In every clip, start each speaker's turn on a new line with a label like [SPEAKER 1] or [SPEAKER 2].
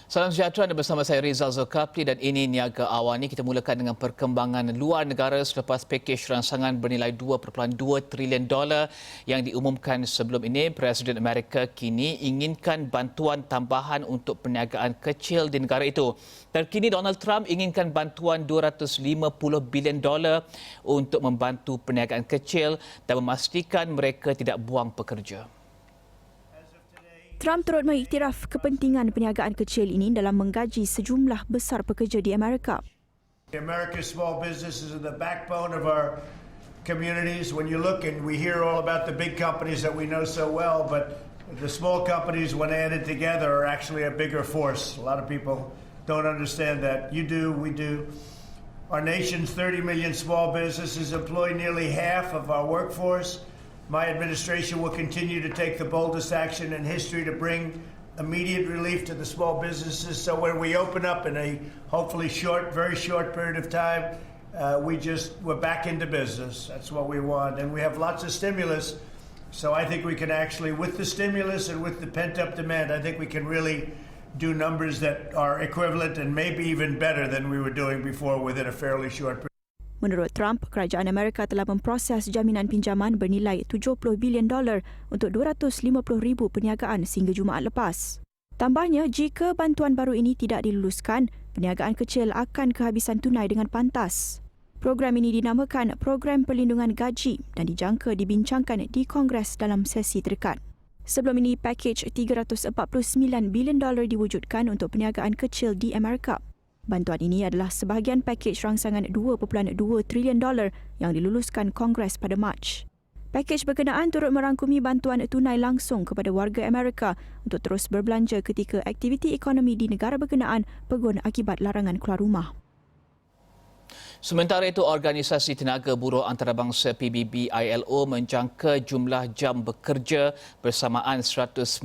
[SPEAKER 1] Salam sejahtera, anda bersama saya Rizal Zulkafli dan ini Niaga Awani. Kita mulakan dengan perkembangan luar negara selepas pakej rangsangan bernilai $2.2 trilion yang diumumkan sebelum ini. Presiden Amerika kini inginkan bantuan tambahan untuk perniagaan kecil di negara itu. Terkini Donald Trump inginkan bantuan $250 bilion untuk membantu perniagaan kecil dan memastikan mereka tidak buang pekerja.
[SPEAKER 2] Trump turut mengiktiraf kepentingan perniagaan kecil ini dalam menggaji sejumlah besar pekerja di Amerika.
[SPEAKER 3] America's small businesses are the backbone of our communities. When you look and we hear all about the big companies that we know so well, but the small companies, when added together, are actually a bigger force. A lot of people don't understand that. You do, we do. Our nation's 30 million small businesses employ nearly half of our workforce. My administration will continue to take the boldest action in history to bring immediate relief to the small businesses. So when we open up in a hopefully very short period of time, we're back into business. That's what we want. And we have lots of stimulus. So I think we can actually, with the stimulus and with the pent-up demand, I think we can really do numbers that are equivalent and maybe even better than we were doing before within a fairly short period.
[SPEAKER 2] Menurut Trump, kerajaan Amerika telah memproses jaminan pinjaman bernilai $70 bilion untuk 250,000 perniagaan sehingga Jumaat lepas. Tambahnya, jika bantuan baru ini tidak diluluskan, perniagaan kecil akan kehabisan tunai dengan pantas. Program ini dinamakan Program Perlindungan Gaji dan dijangka dibincangkan di Kongres dalam sesi terdekat. Sebelum ini, pakej $349 bilion diwujudkan untuk perniagaan kecil di Amerika. Bantuan ini adalah sebahagian pakej rangsangan $2.2 trilion yang diluluskan Kongres pada Mac. Pakej berkenaan turut merangkumi bantuan tunai langsung kepada warga Amerika untuk terus berbelanja ketika aktiviti ekonomi di negara berkenaan pegun akibat larangan keluar rumah.
[SPEAKER 1] Sementara itu, Organisasi Tenaga Buruh Antarabangsa PBB ILO menjangka jumlah jam bekerja bersamaan 195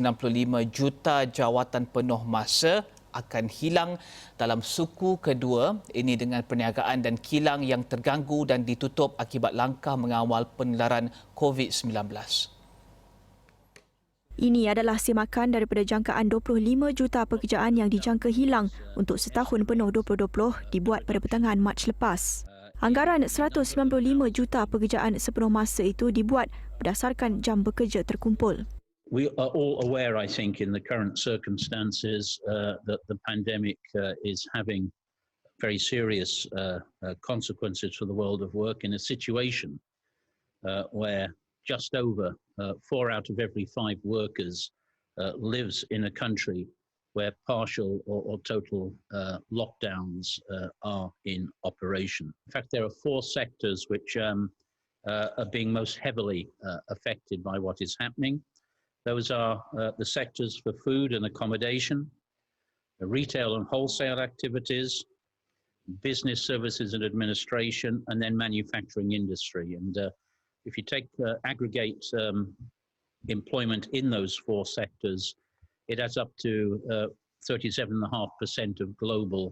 [SPEAKER 1] juta jawatan penuh masa akan hilang dalam suku kedua ini dengan perniagaan dan kilang yang terganggu dan ditutup akibat langkah mengawal penularan COVID-19.
[SPEAKER 2] Ini adalah semakan daripada jangkaan 25 juta pekerjaan yang dijangka hilang untuk setahun penuh 2020 dibuat pada pertengahan Mac lepas. Anggaran 195 juta pekerjaan sepenuh masa itu dibuat berdasarkan jam bekerja terkumpul.
[SPEAKER 4] We are all aware, I think, in the current circumstances that the pandemic is having very serious consequences for the world of work in a situation where just over 4 out of every 5 workers lives in a country where partial or total lockdowns are in operation. In fact, there are 4 sectors which are being most heavily affected by what is happening. Those are the sectors for food and accommodation, retail and wholesale activities, business services and administration, and then manufacturing industry. And if you take aggregate employment in those 4 sectors, it adds up to 37.5% of global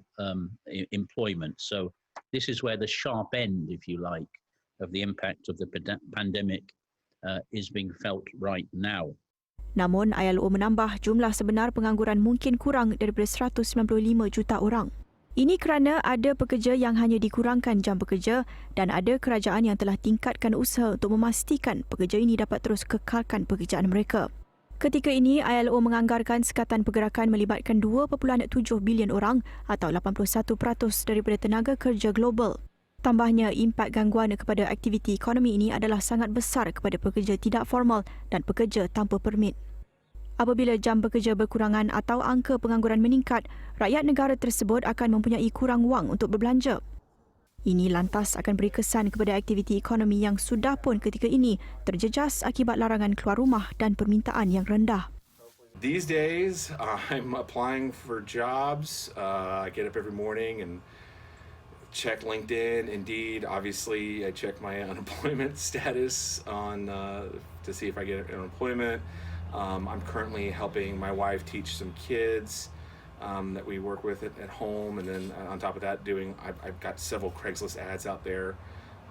[SPEAKER 4] employment. So this is where the sharp end, if you like, of the impact of the pandemic is being felt right now.
[SPEAKER 2] Namun, ILO menambah jumlah sebenar pengangguran mungkin kurang daripada 195 juta orang. Ini kerana ada pekerja yang hanya dikurangkan jam bekerja dan ada kerajaan yang telah tingkatkan usaha untuk memastikan pekerja ini dapat terus kekalkan pekerjaan mereka. Ketika ini, ILO menganggarkan sekatan pergerakan melibatkan 2.7 bilion orang atau 81% daripada tenaga kerja global. Tambahnya, impak gangguan kepada aktiviti ekonomi ini adalah sangat besar kepada pekerja tidak formal dan pekerja tanpa permit. Apabila jam bekerja berkurangan atau angka pengangguran meningkat, rakyat negara tersebut akan mempunyai kurang wang untuk berbelanja. Ini lantas akan beri kesan kepada aktiviti ekonomi yang sudah pun ketika ini terjejas akibat larangan keluar rumah dan permintaan yang rendah.
[SPEAKER 5] These days, I'm applying for jobs. I get up every morning and check LinkedIn, Indeed. Obviously, I check my unemployment status on to see if I get unemployment. I'm currently helping my wife teach some kids that we work with at home, and then on top of that, I've got several Craigslist ads out there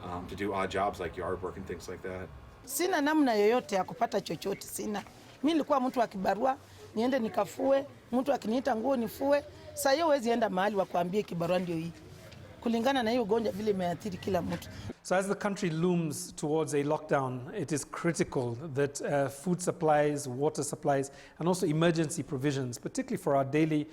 [SPEAKER 5] to do odd jobs like yard work and things like that.
[SPEAKER 6] Sina namna yoyote ya kupata chochote, sina. Mimi nilikuwa mtu wa kibarua, niende nikafue, mtu akiniita nguo nifue. Sasa hiyo huwezi enda mahali wakuambie kibarua ndio hii, kulingana na hiyo ugonjwa vile imeathiri kila mtu.
[SPEAKER 7] So as the country looms towards a lockdown, it is critical that food supplies, water supplies, and also emergency provisions, particularly for our daily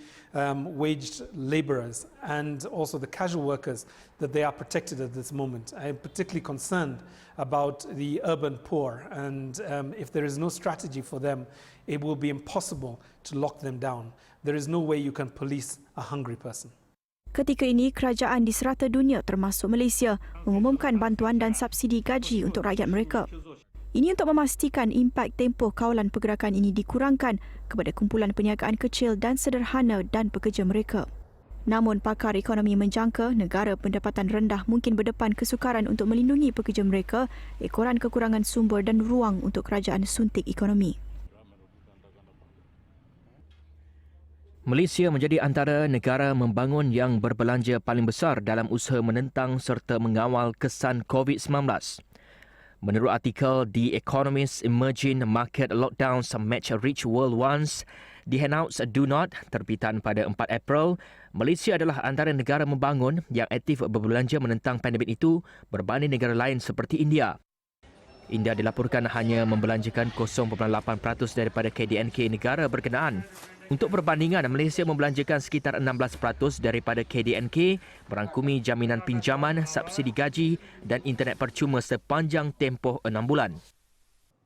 [SPEAKER 7] waged laborers and also the casual workers, that they are protected at this moment. I am particularly concerned about the urban poor, and if there is no strategy for them, it will be impossible to lock them down. There is no way you can police a hungry person.
[SPEAKER 2] Ketika ini, kerajaan di serata dunia termasuk Malaysia mengumumkan bantuan dan subsidi gaji untuk rakyat mereka. Ini untuk memastikan impak tempoh kawalan pergerakan ini dikurangkan kepada kumpulan perniagaan kecil dan sederhana dan pekerja mereka. Namun, pakar ekonomi menjangka negara pendapatan rendah mungkin berdepan kesukaran untuk melindungi pekerja mereka ekoran kekurangan sumber dan ruang untuk kerajaan suntik ekonomi.
[SPEAKER 8] Malaysia menjadi antara negara membangun yang berbelanja paling besar dalam usaha menentang serta mengawal kesan COVID-19. Menurut artikel The Economist, Emerging Market Lockdowns Match Rich World Ones, The Handouts Do Not, terbitan pada 4 April, Malaysia adalah antara negara membangun yang aktif berbelanja menentang pandemik itu berbanding negara lain seperti India. India dilaporkan hanya membelanjakan 0.8% daripada KDNK negara berkenaan. Untuk perbandingan, Malaysia membelanjakan sekitar 16% daripada KDNK merangkumi jaminan pinjaman, subsidi gaji dan internet percuma sepanjang tempoh 6 bulan.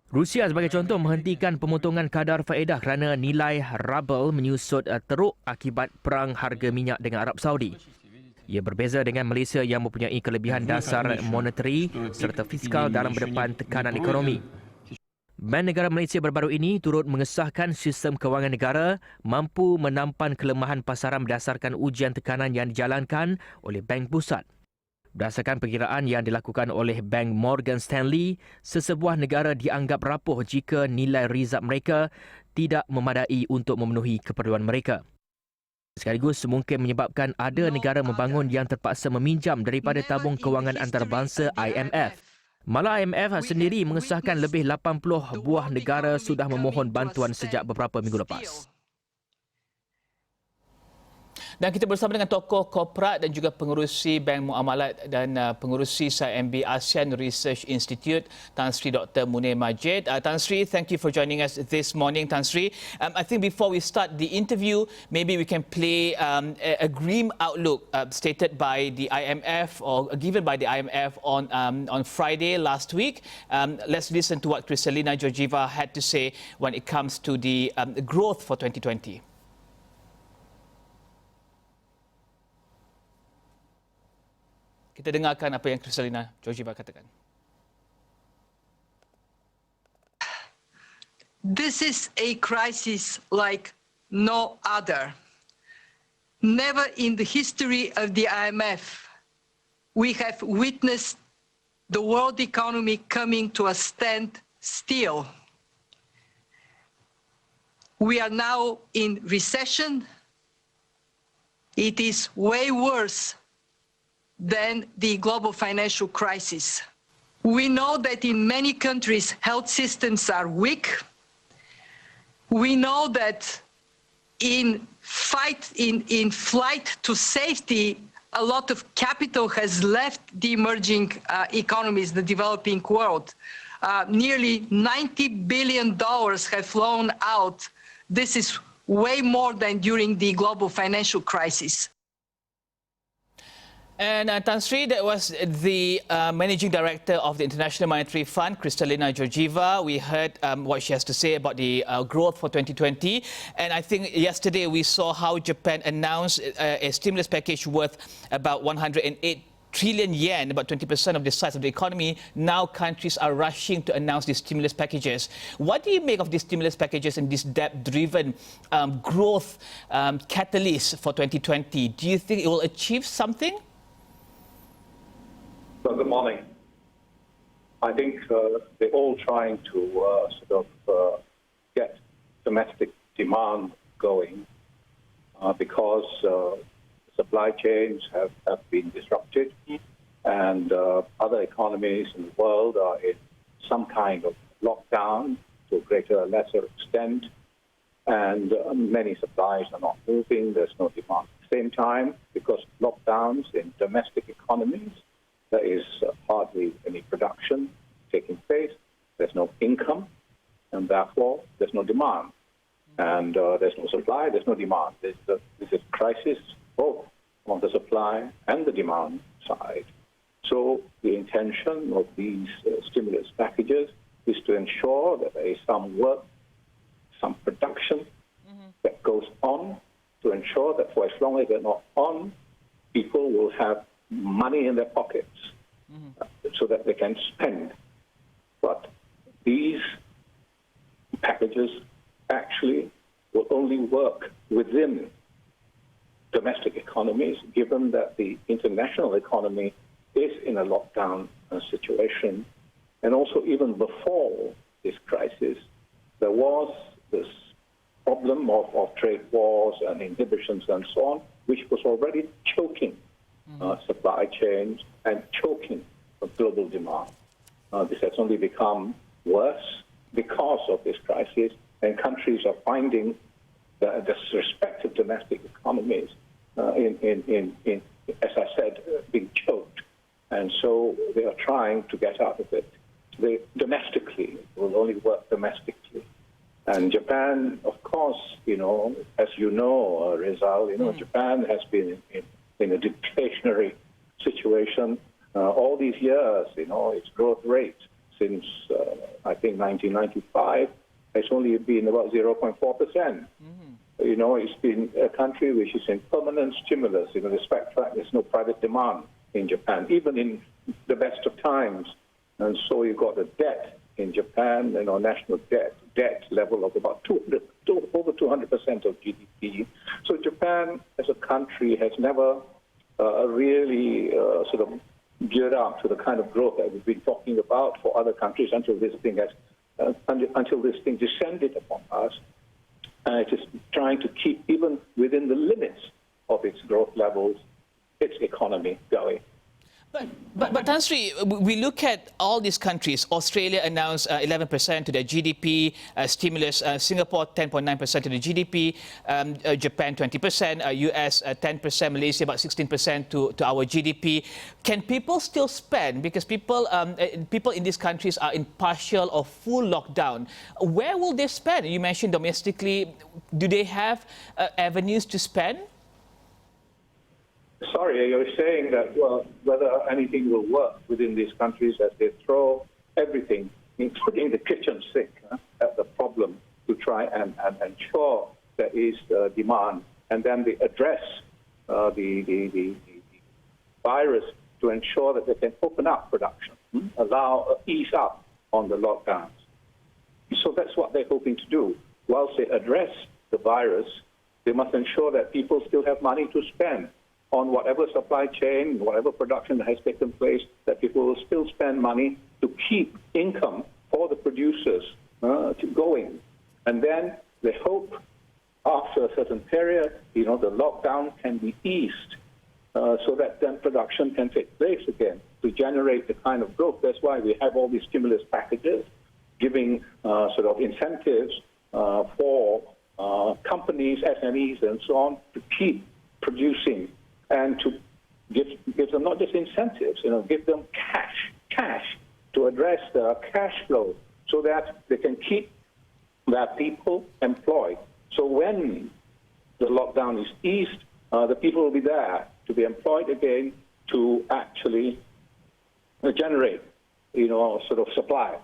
[SPEAKER 8] Rusia sebagai contoh menghentikan pemotongan kadar faedah kerana nilai rubel menyusut teruk akibat perang harga minyak dengan Arab Saudi. Ia berbeza dengan Malaysia yang mempunyai kelebihan dasar monetary serta fiskal dalam berdepan tekanan ekonomi. Bank Negara Malaysia baru-baru ini turut mengesahkan sistem kewangan negara mampu menampan kelemahan pasaran berdasarkan ujian tekanan yang dijalankan oleh Bank Pusat. Berdasarkan perkiraan yang dilakukan oleh Bank Morgan Stanley, sesebuah negara dianggap rapuh jika nilai rizab mereka tidak memadai untuk memenuhi keperluan mereka. Sekaligus mungkin menyebabkan ada negara membangun yang terpaksa meminjam daripada tabung kewangan antarabangsa IMF. Malah IMF sendiri mengesahkan lebih 80 buah negara sudah memohon bantuan sejak beberapa minggu lepas.
[SPEAKER 1] Dan kita bersama dengan tokoh korporat dan juga pengerusi Bank Muamalat dan pengerusi SIMB ASEAN Research Institute, Tan Sri Dr. Munir Majid. Tan Sri, thank you for joining us this morning, Tan Sri. I think before we start the interview, maybe we can play a grim outlook stated by the IMF or given by the IMF on Friday last week. Let's listen to what Kristalina Georgieva had to say when it comes to the growth for 2020. Kita dengarkan apa yang Kristalina Georgieva katakan.
[SPEAKER 9] This is a crisis like no other. Never in the history of the IMF we have witnessed the world economy coming to a standstill. We are now in recession. It is way worse than the global financial crisis. We know that in many countries health systems are weak. We know that in flight to safety, a lot of capital has left the emerging economies, the developing world. Nearly $90 billion have flown out. This is way more than during the global financial crisis.
[SPEAKER 1] And Tan Sri, that was the Managing Director of the International Monetary Fund, Kristalina Georgieva. We heard what she has to say about the growth for 2020. And I think yesterday we saw how Japan announced a stimulus package worth about 108 trillion yen, about 20% of the size of the economy. Now countries are rushing to announce these stimulus packages. What do you make of these stimulus packages and this debt-driven growth catalyst for 2020? Do you think it will achieve something?
[SPEAKER 10] Well, good morning. I think they're all trying to get domestic demand going because supply chains have been disrupted and other economies in the world are in some kind of lockdown to a greater or lesser extent. and many supplies are not moving. There's no demand. At the same time, because lockdowns in domestic economies, there is hardly any production taking place. There's no income, and therefore there's no demand. And there's no supply, there's no demand. This is a crisis both on the supply and the demand side. So the intention of these stimulus packages is to ensure that there is some work, some production that goes on, to ensure that for as long as they're not on, people will have money in their pockets so that they can spend. But these packages actually will only work within domestic economies, given that the international economy is in a lockdown situation. And also even before this crisis, there was this problem of trade wars and inhibitions and so on, which was already choking supply chains and choking global demand. This has only become worse because of this crisis, and countries are finding the respective domestic economies as I said, being choked. And so they are trying to get out of it. They domestically will only work domestically. And Japan, of course, as you know, Rizal, Japan has been in a deflationary situation all these years. Its growth rate since, I think, 1995 has only been about 0.4%. It's been a country which is in permanent stimulus. Despite the fact there's no private demand in Japan, even in the best of times. And so you've got the debt in Japan, national debt level of about over 200% of GDP. So Japan, as a country, has never really sort of geared up to the kind of growth that we've been talking about for other countries until this thing descended upon us. And it is trying to keep, even within the limits of its growth levels, its economy going.
[SPEAKER 1] But Tan Sri, we look at all these countries. Australia announced 11% to their GDP stimulus, Singapore 10.9% to the GDP, Japan 20%, US 10%, Malaysia about 16% to our GDP. Can people still spend? Because people in these countries are in partial or full lockdown. Where will they spend? You mentioned domestically. Do they have avenues to spend?
[SPEAKER 10] Sorry, you're saying that, well, whether anything will work within these countries as they throw everything, including the kitchen sink, at the problem to try and ensure there is demand, and then they address the virus to ensure that they can open up production, ease up on the lockdowns. So that's what they're hoping to do. Whilst they address the virus, they must ensure that people still have money to spend on whatever supply chain, whatever production that has taken place, that people will still spend money to keep income for the producers going. And then they hope after a certain period, the lockdown can be eased so that then production can take place again to generate the kind of growth. That's why we have all these stimulus packages giving sort of incentives for companies, SMEs, and so on to keep producing, and to give them not just incentives, give them cash to address the cash flow so that they can keep their people employed. So when the lockdown is eased, the people will be there to be employed again to actually generate, sort of supply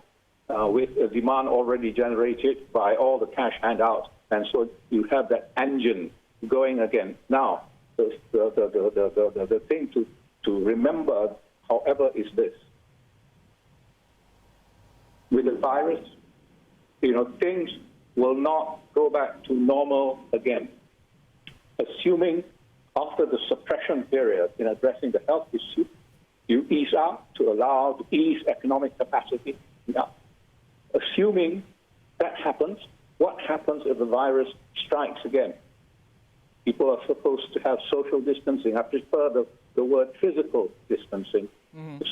[SPEAKER 10] with a demand already generated by all the cash handouts. And so you have that engine going again. Now, the thing to remember, however, is this. With the virus, things will not go back to normal again. Assuming after the suppression period in addressing the health issue, you ease out to ease economic capacity. Now, assuming that happens, what happens if the virus strikes again? People are supposed to have social distancing. I prefer the word physical distancing.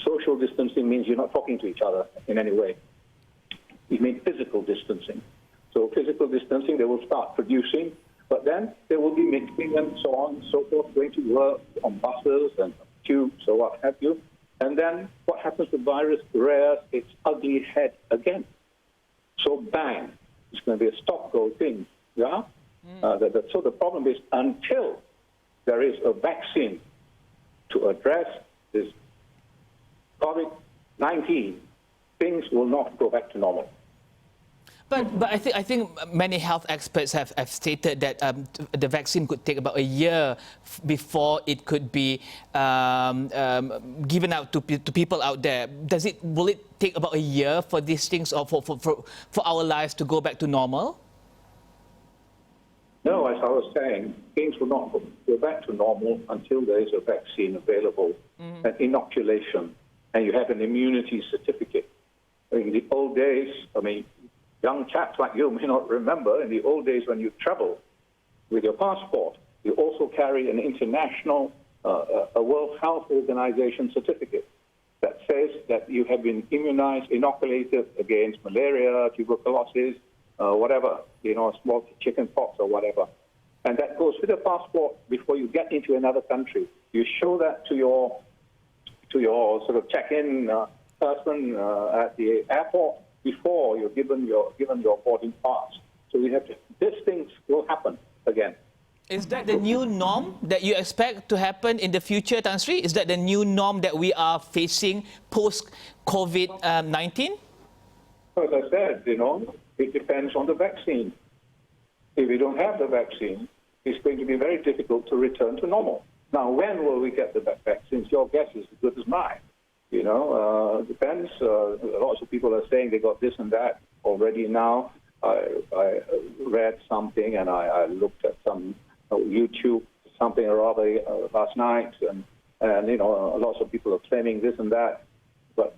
[SPEAKER 10] Social distancing means you're not talking to each other in any way. You mean physical distancing. So physical distancing, they will start producing, but then they will be mixing and so on and so forth, going to work on buses and tubes or what have you. And then what happens? The virus rears its ugly head again. So bang, it's going to be a stop-go thing. Yeah. So the problem is, until there is a vaccine to address this COVID-19, things will not go back to normal.
[SPEAKER 1] But I think many health experts have stated that the vaccine could take about a year before it could be given out to people out there. Will it take about a year for these things, or for our lives to go back to normal?
[SPEAKER 10] No, as I was saying, things will not go back to normal until there is a vaccine available, an inoculation, and you have an immunity certificate. In the old days, I mean, young chaps like you may not remember, in the old days when you travel with your passport, you also carry an international, a World Health Organization certificate that says that you have been immunized, inoculated against malaria, tuberculosis, whatever, small chicken pox or whatever. And that goes with the passport before you get into another country. You show that to your sort of check-in person at the airport before you're given your boarding pass. So these things will happen again.
[SPEAKER 1] Is that the new norm that you expect to happen in the future, Tan Sri? Is that the new norm that we are facing post-COVID-19?
[SPEAKER 10] As I said, it depends on the vaccine. If we don't have the vaccine, it's going to be very difficult to return to normal. Now, when will we get the vaccines? Your guess is as good as mine. Depends. Lots of people are saying they got this and that already now. I read something and I looked at some YouTube, something or other last night, and lots of people are claiming this and that, but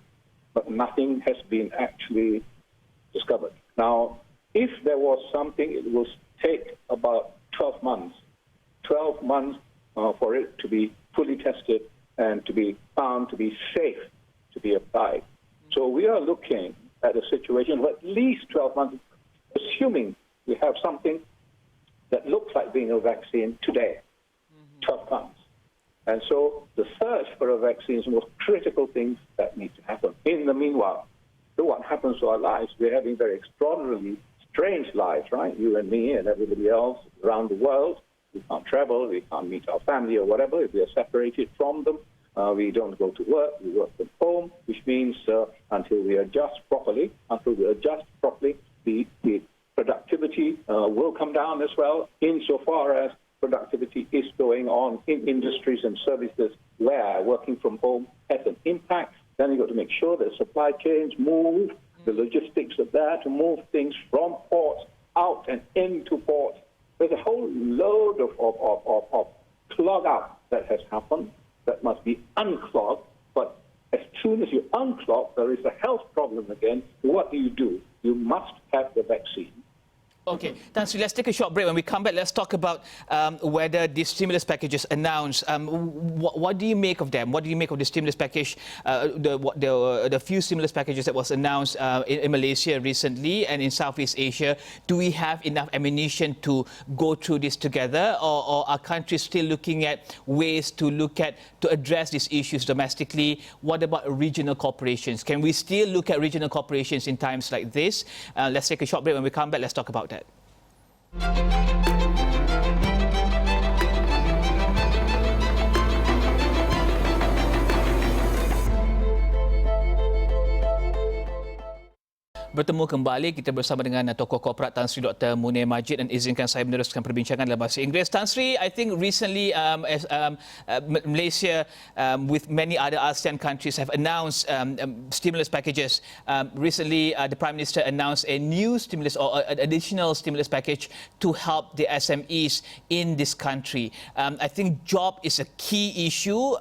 [SPEAKER 10] nothing has been actually discovered. Now, if there was something, it will take about 12 months. 12 months for it to be fully tested and to be found to be safe to be applied. So we are looking at a situation of at least 12 months, assuming we have something that looks like being a vaccine today, 12 months. And so the search for a vaccine is the most critical things that need to happen. In the meanwhile, so what happens to our lives? We're having very extraordinarily strange lives, right? You and me and everybody else around the world. We can't travel, we can't meet our family or whatever. If we are separated from them, we don't go to work, we work from home, which means until we adjust properly, the productivity will come down as well, insofar as productivity is going on in industries and services where working from home has an impact. Then you've got to make sure that supply chains move, the logistics of that, to move things from ports out and into ports. There's a whole load of clog up that has happened that must be unclogged. But as soon as you unclog, there is a health problem again. What do? You must have the vaccine.
[SPEAKER 1] Okay, Tan Sri, let's take a short break. When we come back, let's talk about whether the stimulus packages announced. What do you make of them? What do you make of the stimulus package, the few stimulus packages that was announced in Malaysia recently and in Southeast Asia? Do we have enough ammunition to go through this together, or are countries still looking at ways to address these issues domestically? What about regional corporations? Can we still look at regional corporations in times like this? Let's take a short break. When we come back, let's talk about that. Bertemu kembali, kita bersama dengan tokoh korporat Tan Sri Dr. Munir Majid, dan izinkan saya meneruskan perbincangan dalam bahasa Inggeris. Tan Sri, I think recently Malaysia with many other ASEAN countries have announced stimulus packages. Recently, the Prime Minister announced a new stimulus or an additional stimulus package to help the SMEs in this country. I think job is a key issue.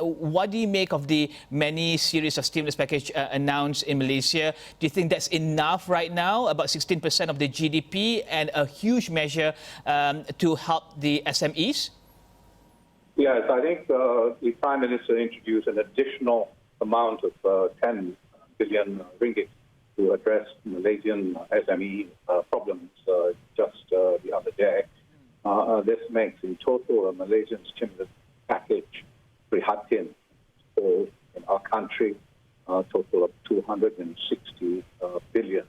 [SPEAKER 1] What do you make of the many series of stimulus package announced in Malaysia? Do you think that's enough right now, about 16% of the GDP, and a huge measure to help the SMEs?
[SPEAKER 10] Yes, I think the Prime Minister introduced an additional amount of 10 billion ringgit to address Malaysian SME problems just the other day. This makes in total a Malaysian stimulus package prihatin for in our country a total of 260 billion,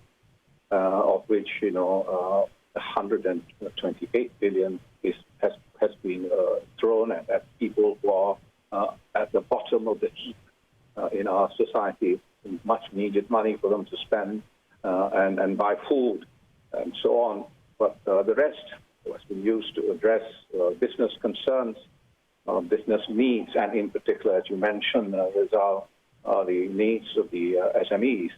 [SPEAKER 10] of which 128 billion has been thrown at people who are at the bottom of the heap in our society. Much needed money for them to spend and buy food and so on. But the rest has been used to address business concerns, business needs, and in particular, as you mentioned, Rizal, the needs of the SMEs.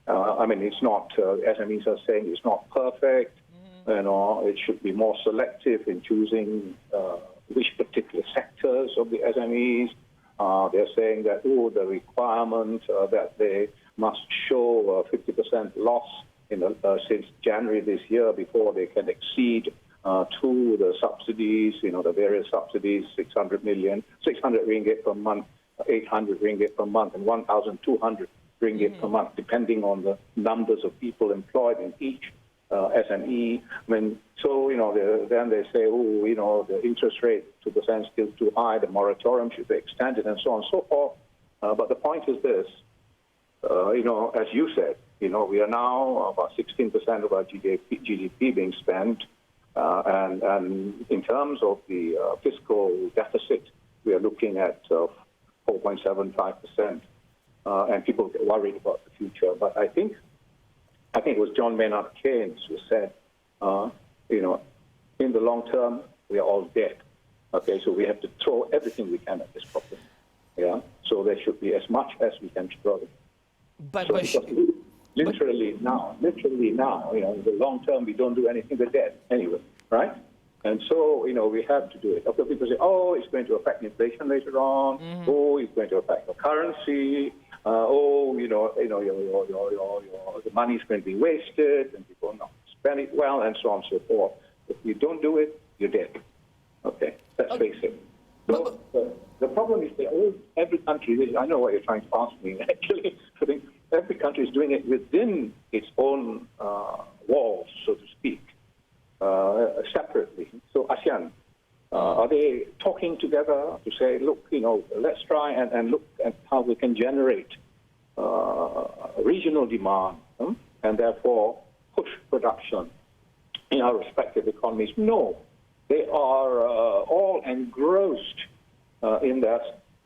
[SPEAKER 10] I mean, it's not, SMEs are saying it's not perfect, it should be more selective in choosing which particular sectors of the SMEs. They're saying that, the requirement that they must show 50% loss since January this year before they can exceed to the subsidies, the various subsidies, 600 ringgit per month, 800 ringgit per month, and 1,200 ringgit per month, depending on the numbers of people employed in each SME. Then they say, the interest rate 2% is still too high, the moratorium should be extended, and so on and so forth. But the point is this, as you said, we are now about 16% of our GDP being spent, and in terms of the fiscal deficit, we are looking at 4.75%, and people get worried about the future. But I think it was John Maynard Keynes who said, in the long term, we are all dead. Okay, so we have to throw everything we can at this problem. Yeah, so there should be as much as we can throw. Literally now, in the long term, we don't do anything, we're dead anyway, right? And so, we have to do it. Okay, people say, it's going to affect inflation later on. It's going to affect the currency. The money is going to be wasted, and people not spend it well, and so on and so forth. If you don't do it, you're dead. Okay, let's face it. So, the problem is that every country, I know what you're trying to ask me, actually. I think every country is doing it within its own walls, so to speak, separately. So ASEAN, are they talking together to say, look, let's try and look at how we can generate regional demand and therefore push production in our respective economies? No, they are all engrossed in their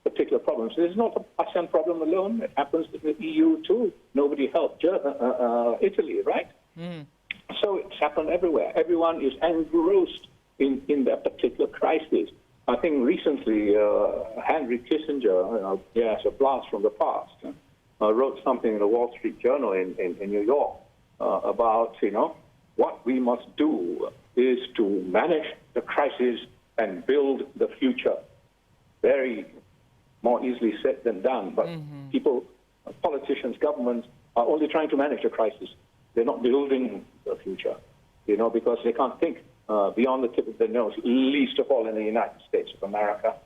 [SPEAKER 10] particular problems. This is not an ASEAN problem alone. It happens to the EU too. Nobody helped Italy, right? So it's happened everywhere. Everyone is engrossed in their particular crisis. I think recently Henry Kissinger, a blast from the past, wrote something in the Wall Street Journal in New York about, what we must do is to manage the crisis and build the future. Very more easily said than done, but people, politicians, governments are only trying to manage the crisis. They're not building the future, because they can't think beyond the tip of their nose, least of all in the United States of America.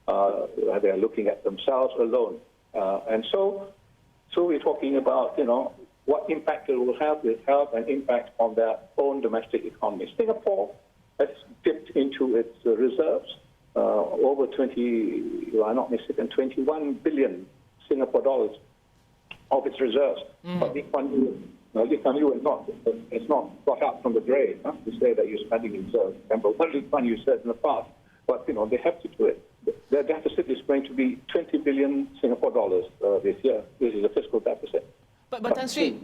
[SPEAKER 10] They're looking at themselves alone. And so we're talking about, what impact it will have. It will have an impact on their own domestic economy. Singapore has dipped into its reserves, over 21 billion Singapore dollars of its reserves. But Lee Kuan Yew it's not brought out from the grave to say that you're spending in reserves. Remember what Lee Kuan Yew said in the past. But, they have to do it. Their deficit is going to be 20 billion Singapore dollars this year. This is a fiscal deficit.
[SPEAKER 1] But Tan Sri,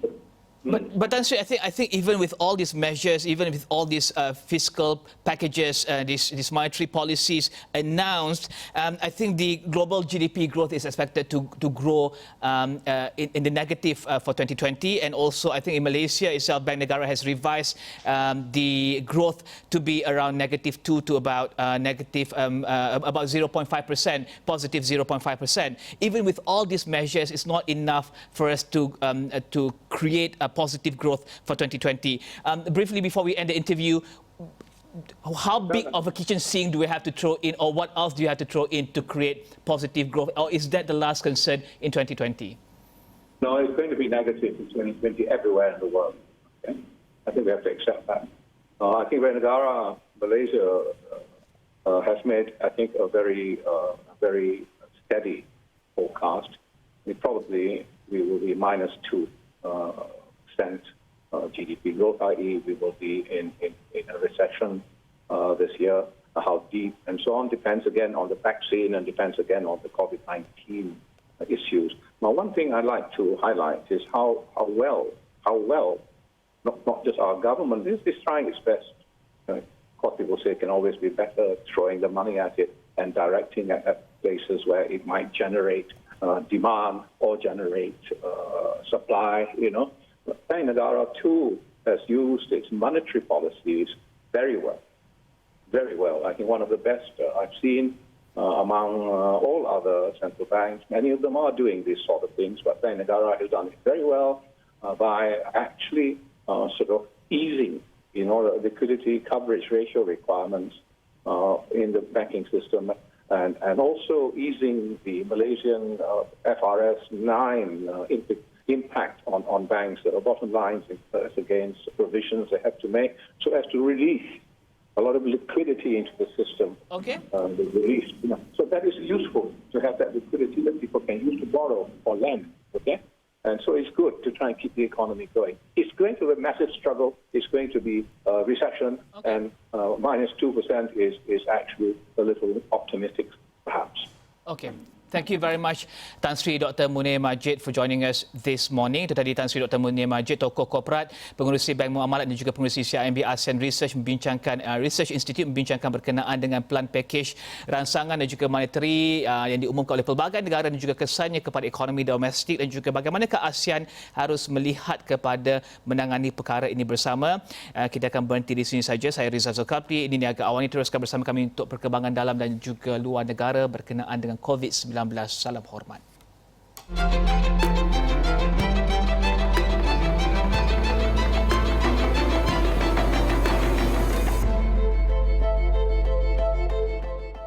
[SPEAKER 1] Tan Sri, I think even with all these measures, even with all these fiscal packages, these monetary policies announced, I think the global GDP growth is expected to grow in the negative for 2020, and also I think in Malaysia itself, Bank Negara has revised the growth to be around -2 to about negative about 0.5%, positive 0.5%. Even with all these measures, it's not enough for us to create a positive growth for 2020. Briefly, before we end the interview, how big of a kitchen sink do we have to throw in, or what else do you have to throw in to create positive growth, or is that the last concern in 2020?
[SPEAKER 10] No, it's going to be negative in 2020 everywhere in the world. Okay? I think we have to accept that. I think Negara, Malaysia, has made, I think, a very steady forecast. We will be -2% GDP growth, i.e., we will be in a recession this year. How deep and so on depends again on the vaccine and depends again on the COVID-19 issues. Now, one thing I'd like to highlight is how well, not just our government is trying its best. Of course, people say it can always be better, throwing the money at it and directing it at places where it might generate demand or generate supply, But Bank Negara too has used its monetary policies very well. Very well. I think one of the best I've seen among all other central banks. Many of them are doing these sort of things, but Bank Negara has done it very well by actually sort of easing, the liquidity coverage ratio requirements in the banking system, and also easing the Malaysian FRS 9 impact on banks, bottom lines against provisions they have to make, so as to release a lot of liquidity into the system.
[SPEAKER 1] Okay.
[SPEAKER 10] The release. So that is useful to have that liquidity that people can use to borrow or lend. Okay. And so it's good to try and keep the economy going. It's going to be a massive struggle. It's going to be a recession, and -2% is actually a little optimistic, perhaps.
[SPEAKER 1] Okay. Thank you very much, Tan Sri Dr. Munir Majid, for joining us this morning. Itu tadi Tan Sri Dr. Munir Majid, tokoh korporat, pengurusi Bank Muamalat dan juga pengurusi CIMB ASEAN Research Research Institute membincangkan berkenaan dengan pelan pakej rangsangan dan juga monetary yang diumumkan oleh pelbagai negara dan juga kesannya kepada ekonomi domestik dan juga bagaimanakah ASEAN harus melihat kepada menangani perkara ini bersama. Kita akan berhenti di sini saja. Saya Rizal Zulkifli, ini Niaga Awani. Teruskan bersama kami untuk perkembangan dalam dan juga luar negara berkenaan dengan COVID-19. Salam hormat.